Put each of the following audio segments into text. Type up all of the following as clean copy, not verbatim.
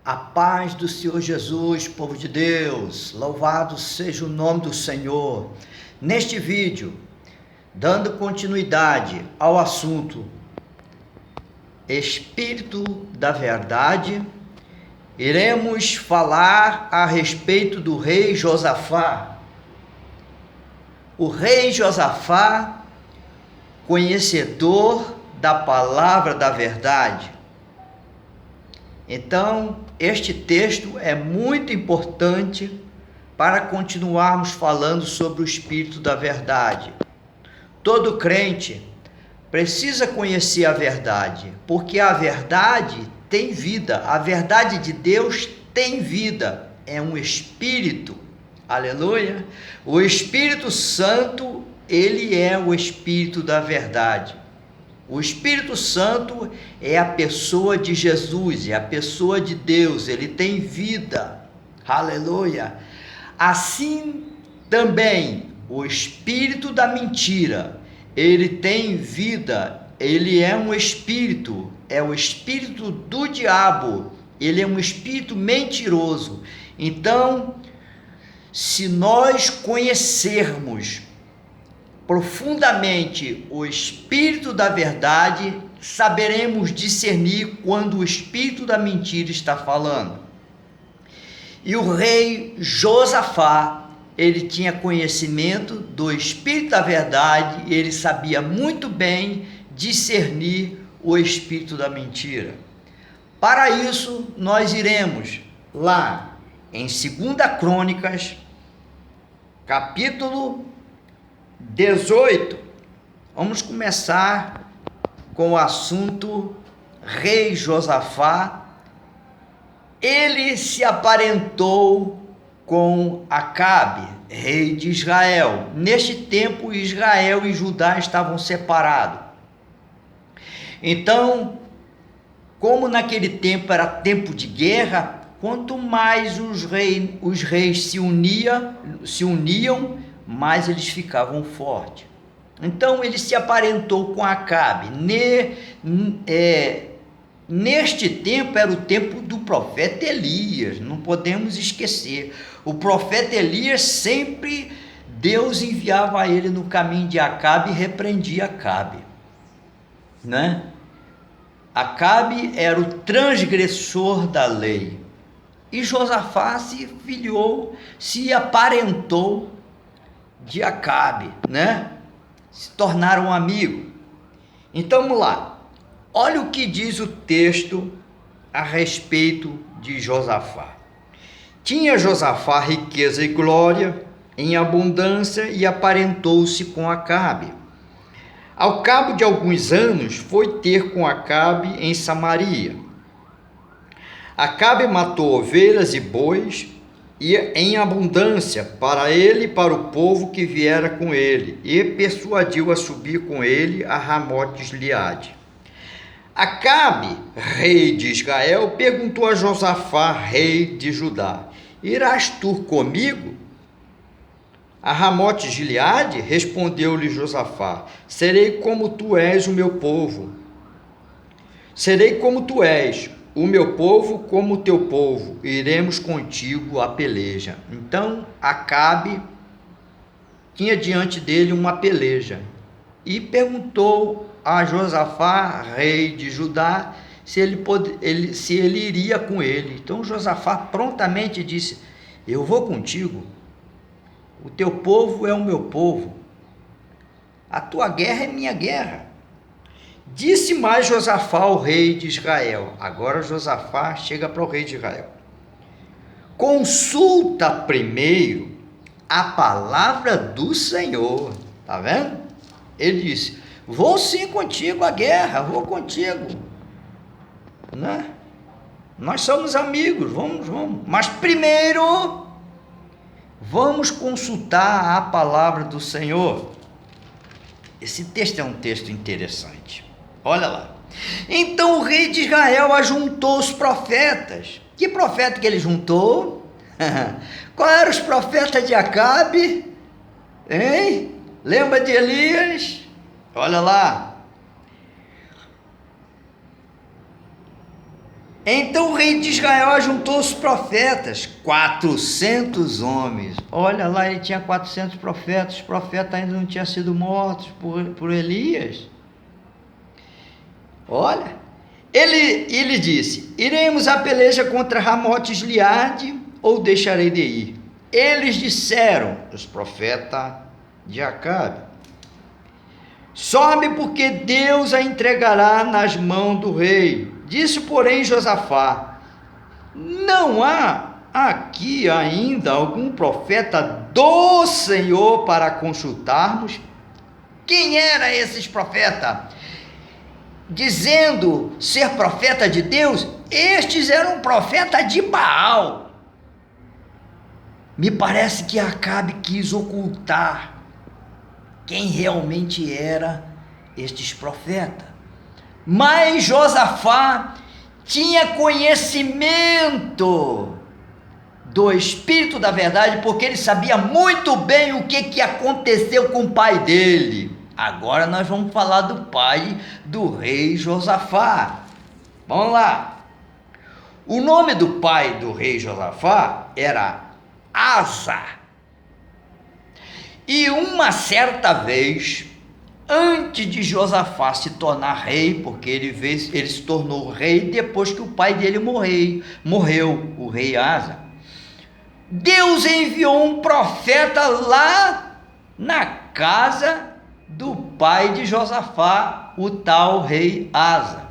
A paz do Senhor Jesus, povo de Deus, louvado seja o nome do Senhor. Neste vídeo, dando continuidade ao assunto Espírito da Verdade, iremos falar a respeito do rei Josafá. O rei Josafá, conhecedor da palavra da verdade. Então, este texto é muito importante para continuarmos falando sobre o Espírito da Verdade. Todo crente precisa conhecer a verdade, porque a verdade tem vida, a verdade de Deus tem vida, é um Espírito, aleluia. O Espírito Santo, ele é o Espírito da verdade. O Espírito Santo é a pessoa de Jesus, é a pessoa de Deus, ele tem vida, aleluia. Assim também o espírito da mentira, ele tem vida, ele é um espírito, é o espírito do diabo, ele é um espírito mentiroso. Então, se nós conhecermos profundamente o Espírito da Verdade, saberemos discernir quando o Espírito da mentira está falando. E o rei Josafá, ele tinha conhecimento do Espírito da Verdade, ele sabia muito bem discernir o Espírito da mentira. Para isso, nós iremos lá em 2 Crônicas, capítulo 18, vamos começar com o assunto rei Josafá. Ele se aparentou com Acabe, rei de Israel. Neste tempo, Israel e Judá estavam separados. Então, como naquele tempo era tempo de guerra, quanto mais os reis se uniam, mais eles ficavam fortes. Então ele se aparentou com Acabe. Neste tempo era o tempo do profeta Elias, não podemos esquecer. O profeta Elias sempre, Deus enviava ele no caminho de Acabe e repreendia Acabe, né? Acabe era o transgressor da lei. E Josafá se aparentou de Acabe, né? Se tornaram amigos. Então vamos lá. Olha o que diz o texto a respeito de Josafá. Tinha Josafá riqueza e glória em abundância e aparentou-se com Acabe. Ao cabo de alguns anos foi ter com Acabe em Samaria. Acabe matou ovelhas e bois e em abundância para ele e para o povo que viera com ele, e persuadiu a subir com ele a Ramote-Gileade. Acabe, rei de Israel, perguntou a Josafá, rei de Judá: irás tu comigo a Ramote-Gileade? Respondeu-lhe Josafá: serei como tu és o meu povo. Serei como tu és, o meu povo como o teu povo, iremos contigo à peleja. Então Acabe tinha diante dele uma peleja e perguntou a Josafá, rei de Judá, se ele iria com ele. Então Josafá prontamente disse: eu vou contigo, o teu povo é o meu povo, a tua guerra é minha guerra. Disse mais Josafá ao rei de Israel. Agora Josafá chega para o rei de Israel: consulta primeiro a palavra do Senhor. Tá vendo? Ele disse: vou sim contigo à guerra, vou contigo, né? Nós somos amigos, vamos. Mas primeiro vamos consultar a palavra do Senhor. Esse texto é um texto interessante. Olha lá. Então o rei de Israel ajuntou os profetas. Que profeta que ele juntou? Qual eram os profetas de Acabe? Hein? Lembra de Elias? Olha lá. Então o rei de Israel ajuntou os profetas, 400 homens. Olha lá, ele tinha 400 profetas, os profetas ainda não tinham sido mortos por Elias. Olha, ele disse: iremos à peleja contra Ramote-Gileade ou deixarei de ir? Eles disseram, os profetas de Acabe: sobe, porque Deus a entregará nas mãos do rei. Disse, porém, Josafá: não há aqui ainda algum profeta do Senhor para consultarmos? Quem era esses profetas? Dizendo ser profeta de Deus, estes eram profetas de Baal. Me parece que Acabe quis ocultar quem realmente era estes profetas. Mas Josafá tinha conhecimento do Espírito da verdade, porque ele sabia muito bem o que aconteceu com o pai dele. Agora nós vamos falar do pai do rei Josafá. Vamos lá. O nome do pai do rei Josafá era Asa. E uma certa vez, antes de Josafá se tornar rei, porque ele se tornou rei depois que o pai dele morreu, o rei Asa, Deus enviou um profeta lá na casa do pai de Josafá, o tal rei Asa.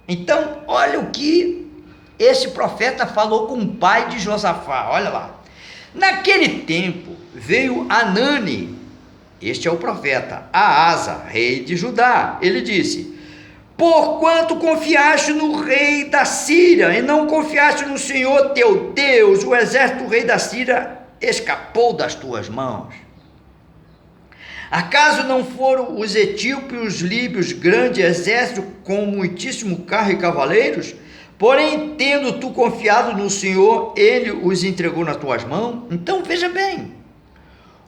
Então, olha o que esse profeta falou com o pai de Josafá, olha lá. Naquele tempo veio Anani, este é o profeta, a Asa, rei de Judá. Ele disse: porquanto confiaste no rei da Síria e não confiaste no Senhor teu Deus, o exército do rei da Síria escapou das tuas mãos. Acaso não foram os etíopes e os líbios grande exército com muitíssimo carro e cavaleiros? Porém, tendo tu confiado no Senhor, ele os entregou nas tuas mãos? Então veja bem,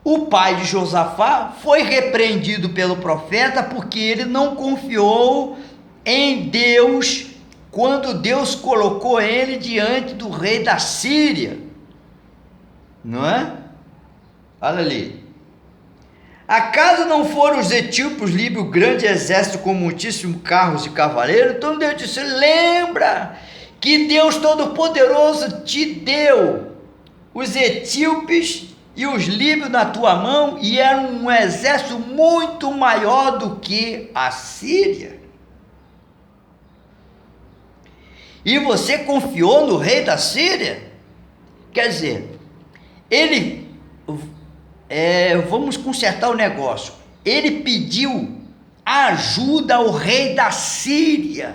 o pai de Josafá foi repreendido pelo profeta porque ele não confiou em Deus quando Deus colocou ele diante do rei da Síria, não é? Olha ali. Acaso não foram os etíopes, líbios, grande exército com muitíssimos carros e cavaleiros? Então Deus disse: lembra que Deus Todo-Poderoso te deu os etíopes e os líbios na tua mão, e era um exército muito maior do que a Síria. E você confiou no rei da Síria? Quer dizer, vamos consertar o negócio. Ele pediu ajuda ao rei da Síria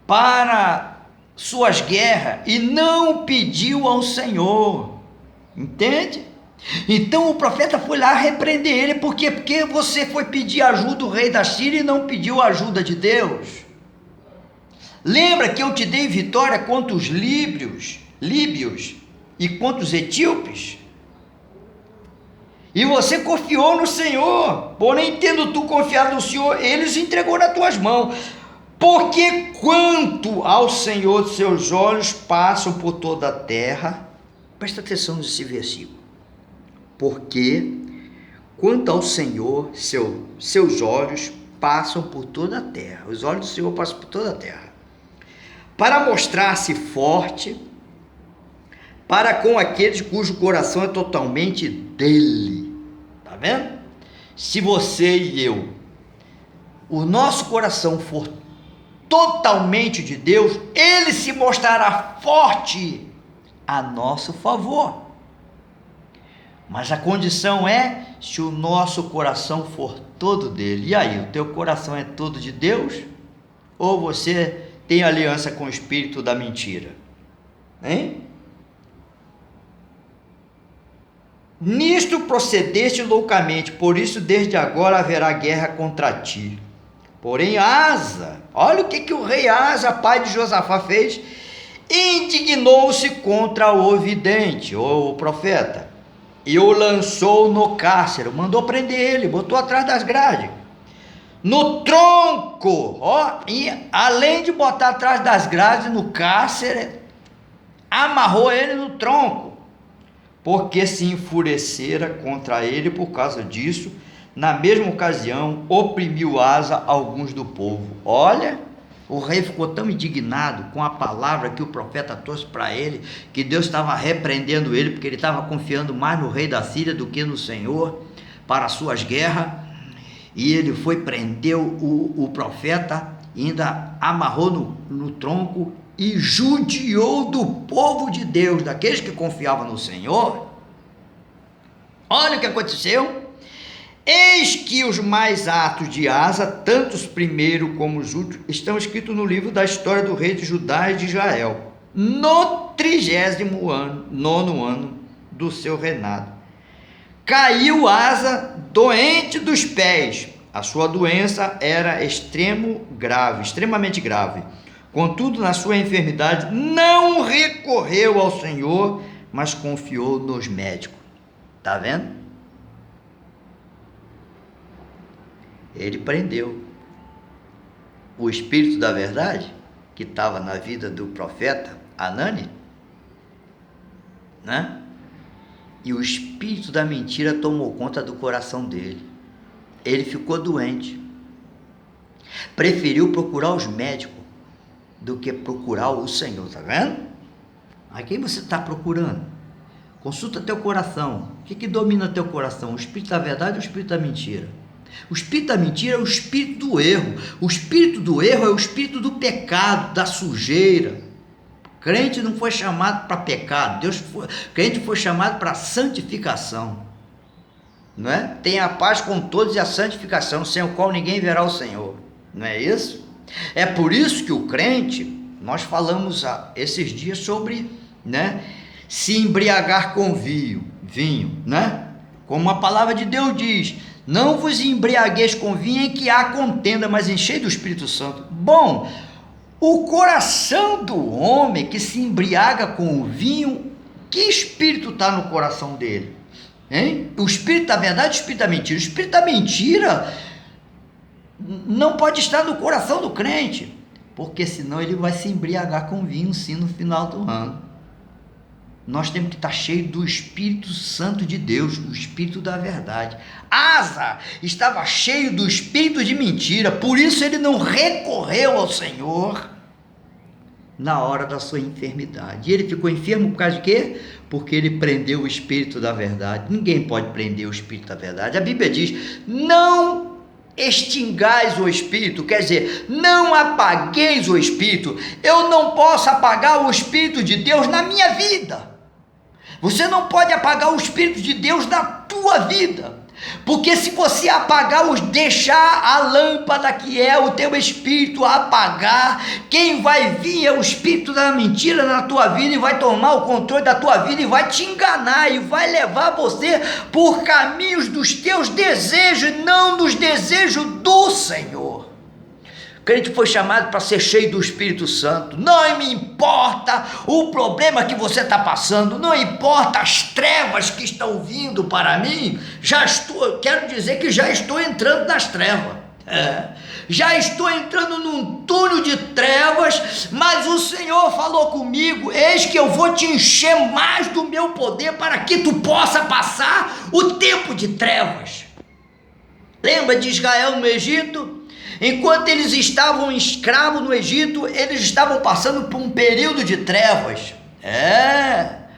para suas guerras e não pediu ao Senhor, entende? Então o profeta foi lá repreender ele, porque você foi pedir ajuda do rei da Síria e não pediu a ajuda de Deus. Lembra que eu te dei vitória contra os líbios e contra os etíopes? E você confiou no Senhor, porém tendo tu confiado no Senhor, ele os entregou nas tuas mãos. Porque quanto ao Senhor, seus olhos passam por toda a terra. Presta atenção nesse versículo. Porque quanto ao Senhor, seus olhos passam por toda a terra. Os olhos do Senhor passam por toda a terra. Para mostrar-se forte para com aqueles cujo coração é totalmente dele. Tá vendo? Se você e eu, o nosso coração for totalmente de Deus, ele se mostrará forte a nosso favor. Mas a condição é se o nosso coração for todo dele. E aí, o teu coração é todo de Deus? Ou você tem aliança com o espírito da mentira? Hein? Nisto procedeste loucamente, por isso desde agora haverá guerra contra ti. Porém Asa, olha o que o rei Asa, pai de Josafá, fez: indignou-se contra o vidente, ou o profeta, e o lançou no cárcere, mandou prender ele, botou atrás das grades. no tronco, ó, e além de botar atrás das grades no cárcere, amarrou ele no tronco, porque se enfurecera contra ele por causa disso. Na mesma ocasião, oprimiu Asa alguns do povo. Olha, o rei ficou tão indignado com a palavra que o profeta trouxe para ele, que Deus estava repreendendo ele, porque ele estava confiando mais no rei da Síria do que no Senhor para as suas guerras. E ele foi, prendeu o profeta, ainda amarrou no tronco e judiou do povo de Deus, daqueles que confiavam no Senhor. Olha o que aconteceu. Eis que os mais atos de Asa, tanto os primeiros como os últimos, estão escritos no livro da história do rei de Judá e de Israel, no 39º ano do seu reinado. Caiu Asa doente dos pés. A sua doença era extremamente grave. Contudo, na sua enfermidade, não recorreu ao Senhor, mas confiou nos médicos. Está vendo? Ele prendeu o espírito da verdade, que estava na vida do profeta Anani, né? E o espírito da mentira tomou conta do coração dele. Ele ficou doente. Preferiu procurar os médicos do que procurar o Senhor, tá vendo? A quem você está procurando? Consulta teu coração. O que domina teu coração? O espírito da verdade ou o espírito da mentira? O espírito da mentira é o espírito do erro. O espírito do erro é o espírito do pecado, da sujeira. Crente não foi chamado para pecado, crente foi chamado para santificação, não é? Tem a paz com todos e a santificação, sem o qual ninguém verá o Senhor, não é isso? É por isso que o crente, nós falamos esses dias sobre, né, se embriagar com vinho, né? Como a palavra de Deus diz: não vos embriagueis com vinho em que há contenda, mas enchei do Espírito Santo. Bom, o coração do homem que se embriaga com o vinho, que espírito está no coração dele? Hein? O espírito da verdade, o espírito da mentira. O espírito da mentira não pode estar no coração do crente, porque senão ele vai se embriagar com vinho sim no final do ano. Nós temos que estar cheios do Espírito Santo de Deus, do Espírito da verdade. Asa estava cheio do espírito de mentira, por isso ele não recorreu ao Senhor na hora da sua enfermidade. E ele ficou enfermo por causa de quê? Porque ele prendeu o Espírito da verdade. Ninguém pode prender o Espírito da verdade. A Bíblia diz: não extingais o Espírito, quer dizer, não apagueis o Espírito. Eu não posso apagar o Espírito de Deus na minha vida. Você não pode apagar o Espírito de Deus na tua vida, porque se você apagar, deixar a lâmpada que é o teu espírito apagar, quem vai vir é o espírito da mentira na tua vida e vai tomar o controle da tua vida e vai te enganar e vai levar você por caminhos dos teus desejos e não dos desejos do Senhor. O crente foi chamado para ser cheio do Espírito Santo. Não me importa o problema que você está passando, não importa as trevas que estão vindo para mim, quero dizer que já estou entrando nas trevas. Já estou entrando num túnel de trevas, mas o Senhor falou comigo: eis que eu vou te encher mais do meu poder para que tu possa passar o tempo de trevas. Lembra de Israel no Egito? Enquanto eles estavam escravos no Egito, eles estavam passando por um período de trevas.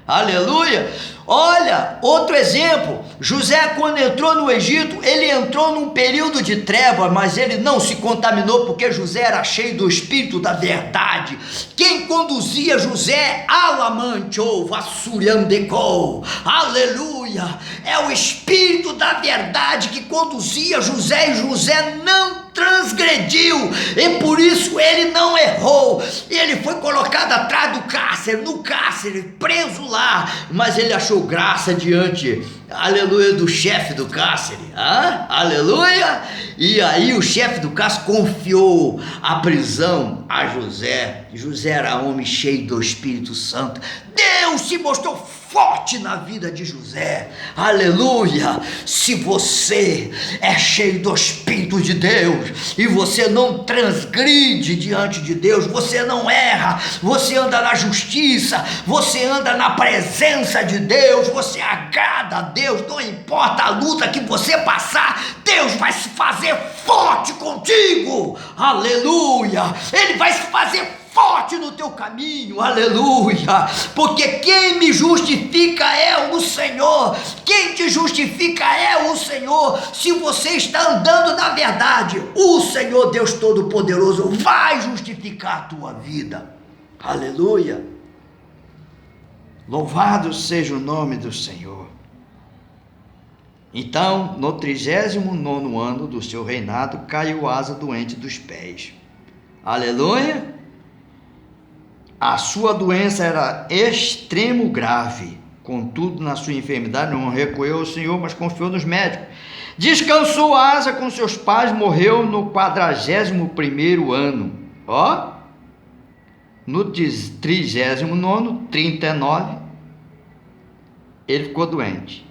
Aleluia! Olha, outro exemplo, José, quando entrou no Egito, ele entrou num período de trevas, mas ele não se contaminou, porque José era cheio do Espírito da verdade. Quem conduzia José, Alamanchou, Vassuriandecou, aleluia, é o Espírito da verdade que conduzia José, e José não transgrediu, e por isso ele não errou. Ele foi colocado atrás do cárcere, no cárcere, preso lá, mas ele achou graça diante, aleluia, do chefe do cárcere, aleluia. E aí o chefe do cárcere confiou a prisão a José. José era homem cheio do Espírito Santo. Deus se mostrou forte na vida de José. Aleluia! Se você é cheio do Espírito de Deus e você não transgride diante de Deus, você não erra, você anda na justiça, você anda na presença de Deus, você agrada a Deus, não importa a luta que você passar, Deus vai se fazer forte contigo. Aleluia! Ele vai se fazer forte no teu caminho, aleluia, porque quem me justifica é o Senhor, quem te justifica é o Senhor. Se você está andando na verdade, o Senhor Deus Todo-Poderoso vai justificar a tua vida, aleluia. Louvado seja o nome do Senhor. Então, no 39º ano do seu reinado, caiu Asa doente dos pés, aleluia. A sua doença era extremo grave, contudo, na sua enfermidade não recorreu ao Senhor, mas confiou nos médicos. Descansou Asa com seus pais, morreu no 41º ano. No 39º, 39, ele ficou doente.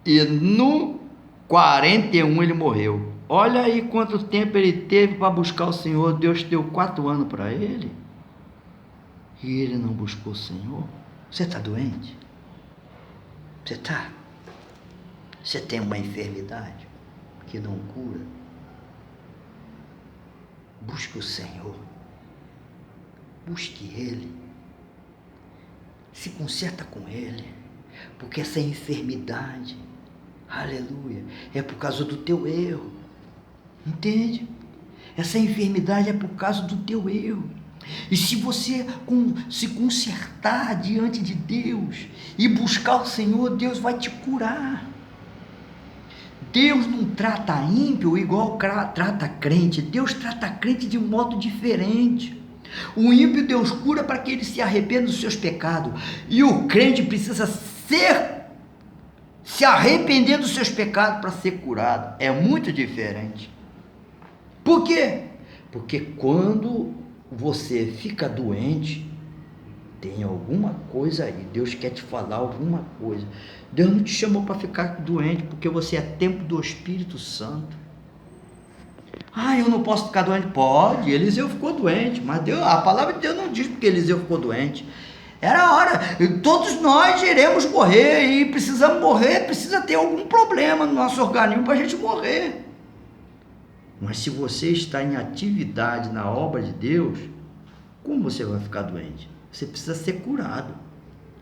E no 41 ele morreu. Olha aí quanto tempo ele teve para buscar o Senhor. Deus deu 4 anos para ele e ele não buscou o Senhor. Você está doente? Você está? Você tem uma enfermidade que não cura? Busque o Senhor, busque Ele, se conserta com Ele, porque essa enfermidade, aleluia, é por causa do teu erro. Entende? Essa enfermidade é por causa do teu erro. E se você se consertar diante de Deus e buscar o Senhor, Deus vai te curar. Deus não trata ímpio igual trata crente. Deus trata crente de um modo diferente. O ímpio Deus cura para que ele se arrependa dos seus pecados. E o crente precisa se arrepender dos seus pecados para ser curado. É muito diferente. Por quê? Porque quando você fica doente, tem alguma coisa aí, Deus quer te falar alguma coisa. Deus não te chamou para ficar doente, porque você é templo do Espírito Santo. Eu não posso ficar doente? Pode, Eliseu ficou doente, mas a palavra de Deus não diz porque Eliseu ficou doente. Era a hora, todos nós iremos morrer, e precisamos morrer, precisa ter algum problema no nosso organismo para a gente morrer. Mas se você está em atividade na obra de Deus, como você vai ficar doente? Você precisa ser curado.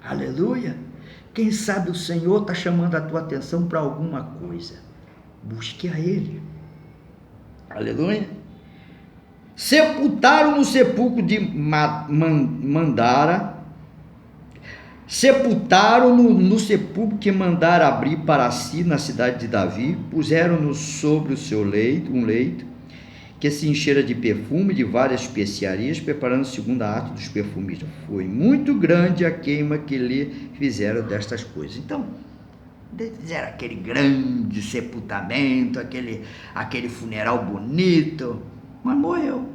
Aleluia! Quem sabe o Senhor está chamando a tua atenção para alguma coisa. Busque a Ele. Aleluia! Sepultaram no sepulcro de Mandara. Sepultaram-no no sepulcro que mandara abrir para si na cidade de Davi, puseram-no sobre o seu leito, um leito que se enchera de perfume de várias especiarias, preparando a segunda arte dos perfumistas. Foi muito grande a queima que lhe fizeram destas coisas. Então, fizeram aquele grande sepultamento, aquele funeral bonito, mas morreu.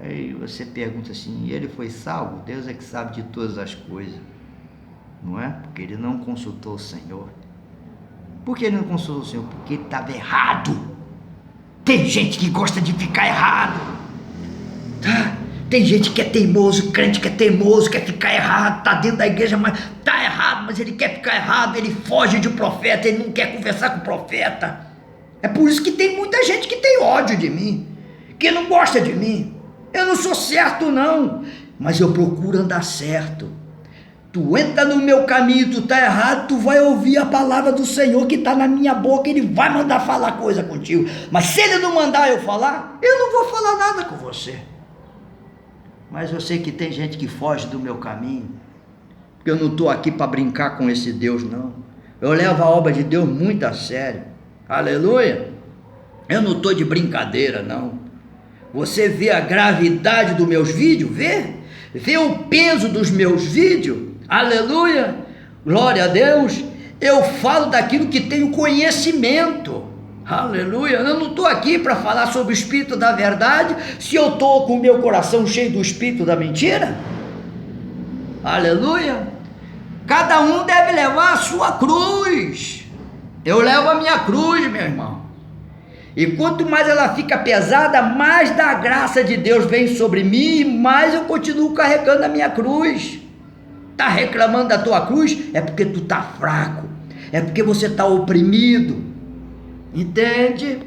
Aí você pergunta assim, ele foi salvo? Deus é que sabe de todas as coisas, não é? Porque ele não consultou o Senhor. Por que ele não consultou o Senhor? Porque ele estava errado. Tem gente que gosta de ficar errado, tá? Tem gente que é teimoso, crente que é teimoso, quer ficar errado, está dentro da igreja, mas está errado, mas ele quer ficar errado, ele foge de um profeta, ele não quer conversar com o profeta. É por isso que tem muita gente que tem ódio de mim, que não gosta de mim. Eu não sou certo não, mas eu procuro andar certo. Tu entra no meu caminho, tu está errado, tu vai ouvir a palavra do Senhor que está na minha boca, Ele vai mandar falar coisa contigo. Mas se Ele não mandar eu falar, eu não vou falar nada com você. Mas eu sei que tem gente que foge do meu caminho, porque eu não estou aqui para brincar com esse Deus não. Eu levo a obra de Deus muito a sério. Aleluia! Eu não estou de brincadeira não. Você vê a gravidade dos meus vídeos? Vê o peso dos meus vídeos? Aleluia! Glória a Deus! Eu falo daquilo que tenho conhecimento. Aleluia! Eu não estou aqui para falar sobre o Espírito da verdade se eu estou com o meu coração cheio do Espírito da mentira. Aleluia. Cada um deve levar a sua cruz. Eu levo a minha cruz, meu irmão. E quanto mais ela fica pesada, mais da graça de Deus vem sobre mim, e mais eu continuo carregando a minha cruz. Está reclamando da tua cruz? É porque tu está fraco, é porque você está oprimido, entende?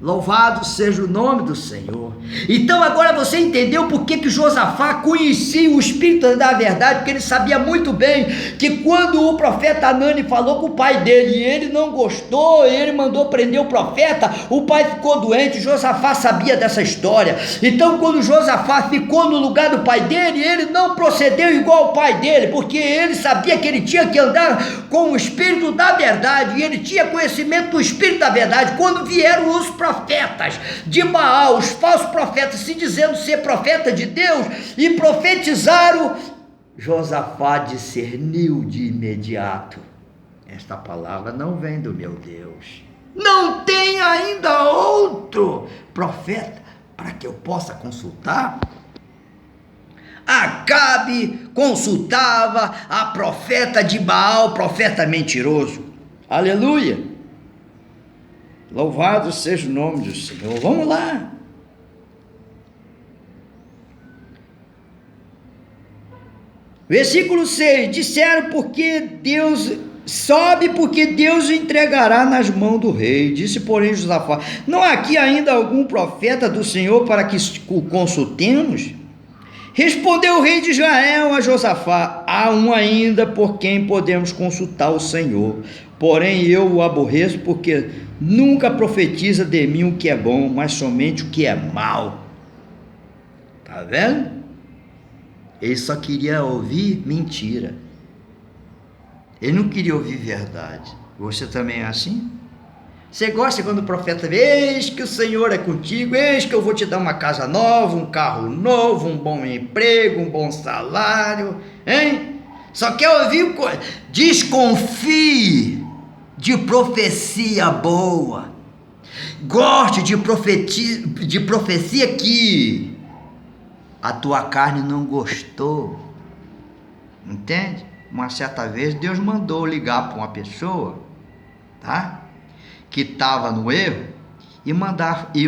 Louvado seja o nome do Senhor. Então agora você entendeu por que Josafá conhecia o Espírito da verdade, porque ele sabia muito bem que quando o profeta Anani falou com o pai dele e ele não gostou, ele mandou prender o profeta, o pai ficou doente. Josafá sabia dessa história. Então quando Josafá ficou no lugar do pai dele, ele não procedeu igual ao pai dele, porque ele sabia que ele tinha que andar com o Espírito da verdade, e ele tinha conhecimento do Espírito da verdade. Quando vieram os profetas de Baal, os falsos profetas, se dizendo ser profeta de Deus, e profetizaram, Josafá discerniu de imediato: esta palavra não vem do meu Deus, não tem ainda outro profeta para que eu possa consultar? Acabe consultava a profeta de Baal, profeta mentiroso. Aleluia. Louvado seja o nome do Senhor. Vamos lá. Versículo 6. Disseram porque Deus... Sobe, porque Deus o entregará nas mãos do rei. Disse, porém, Josafá: não há aqui ainda algum profeta do Senhor para que o consultemos? Respondeu o rei de Israel a Josafá: há um ainda por quem podemos consultar o Senhor, porém eu o aborreço, porque nunca profetiza de mim o que é bom, mas somente o que é mal. Tá vendo? Ele só queria ouvir mentira. Ele não queria ouvir verdade. Você também é assim? Você gosta quando o profeta vê: eis que o Senhor é contigo, eis que eu vou te dar uma casa nova, um carro novo, um bom emprego, um bom salário, hein? Só quer ouvir coisa. Desconfie de profecia boa. Goste de profecia que a tua carne não gostou. Entende? Uma certa vez Deus mandou ligar para uma pessoa, tá? Que estava no erro, e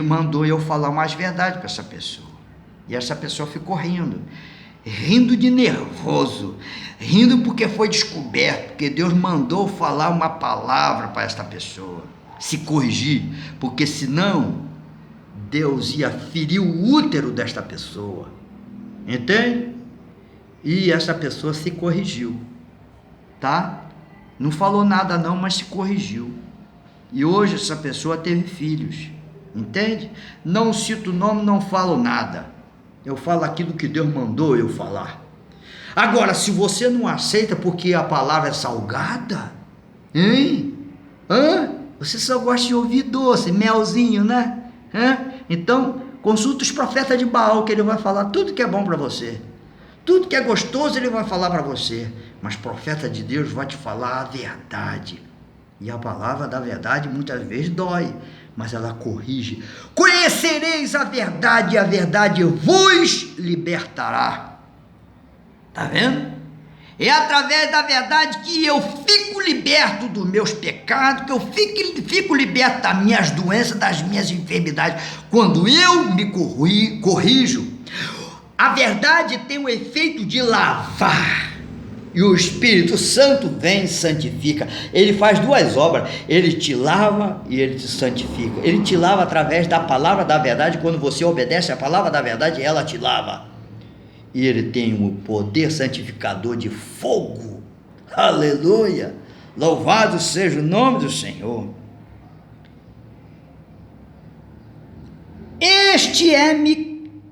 mandou eu falar mais verdade para essa pessoa. E essa pessoa ficou rindo de nervoso, rindo porque foi descoberto, porque Deus mandou falar uma palavra para esta pessoa, se corrigir, porque senão Deus ia ferir o útero desta pessoa, entende? E essa pessoa se corrigiu, tá? Não falou nada não, mas se corrigiu. E hoje essa pessoa teve filhos, entende? Não cito o nome, não falo nada. Eu falo aquilo que Deus mandou eu falar. Agora, se você não aceita porque a palavra é salgada, hein? Você só gosta de ouvir doce, melzinho, né? Então, consulta os profetas de Baal, que ele vai falar tudo que é bom para você. Tudo que é gostoso ele vai falar para você. Mas profeta de Deus vai te falar a verdade. E a palavra da verdade muitas vezes dói, mas ela corrige. Conhecereis a verdade, e a verdade vos libertará. Tá vendo? É através da verdade que eu fico liberto dos meus pecados, que eu fico liberto das minhas doenças, das minhas enfermidades. Quando eu me corrijo, a verdade tem o efeito de lavar. E o Espírito Santo vem e santifica. Ele faz duas obras: ele te lava e ele te santifica. Ele te lava através da palavra da verdade. Quando você obedece a palavra da verdade, ela te lava. E ele tem o poder santificador de fogo. Aleluia! Louvado seja o nome do Senhor. Este é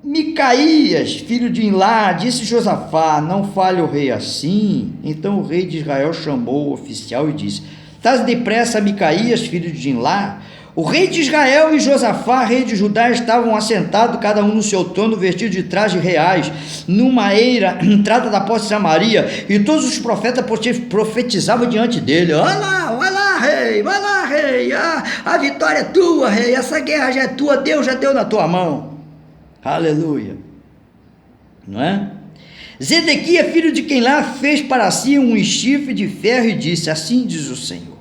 Micaías, filho de Imlá. Disse Josafá: não fale o rei assim. Então o rei de Israel chamou o oficial e disse: estás depressa, Micaías, filho de Imlá? O rei de Israel e Josafá, rei de Judá, estavam assentados, cada um no seu trono, vestido de trajes reais, numa eira, entrada da porta de Samaria, e todos os profetas profetizavam diante dele: vai lá, rei, a vitória é tua, rei, essa guerra já é tua, Deus já deu na tua mão. Aleluia, não é? Zedequias, filho de Quenlá, fez para si um chifre de ferro e disse: assim diz o Senhor: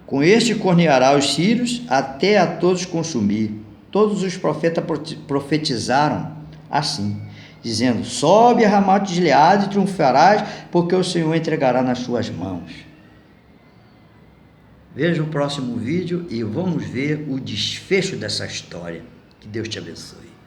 com este corneará os sírios até a todos consumir. Todos os profetas profetizaram assim, dizendo: sobe a Ramote de Gileade e triunfarás, porque o Senhor entregará nas suas mãos. Veja o próximo vídeo e vamos ver o desfecho dessa história. Que Deus te abençoe.